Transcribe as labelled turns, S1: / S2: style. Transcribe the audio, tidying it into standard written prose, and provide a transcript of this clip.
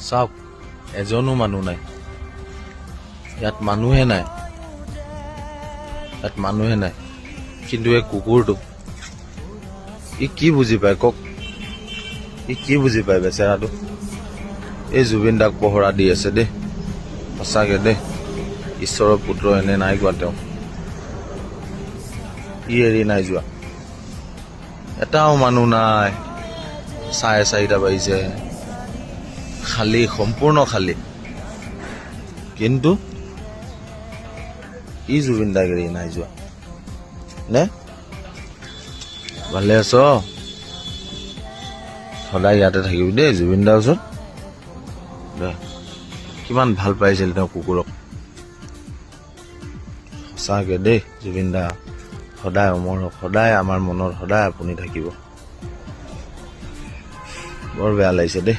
S1: চাওক এজনো মানুহ নাই ইয়াত, মানুহে নাই ইয়াত, মানুহে নাই। কিন্তু এই কুকুৰটো ই কি বুজি পায় কওক, ই কি বুজি পায় বেচেৰাটো। এই জুবিন দাক পহৰা দি আছে দেই, সঁচাকে দেই। ঈশ্বৰৰ পুত্ৰ এনে নাই কোৱা তেওঁ, ই এৰি নাই যোৱা। এটাও মানুহ নাই, 4:30 বাজিছে, খালী, সম্পূৰ্ণ খালী। কিন্তু ই জুবিন দাক এৰি নাই যোৱা নে? ভালে আছ? সদায় ইয়াতে থাকিবি দেই জুবিন দাৰ ওচৰত। কিমান ভাল পাইছিল তেওঁ কুকুৰক, সঁচাকে দেই। জুবিন দা সদায় অমৰ হওক, সদায় আমাৰ মনত সদায় আপুনি থাকিব। বৰ বেয়া লাগিছে দেই।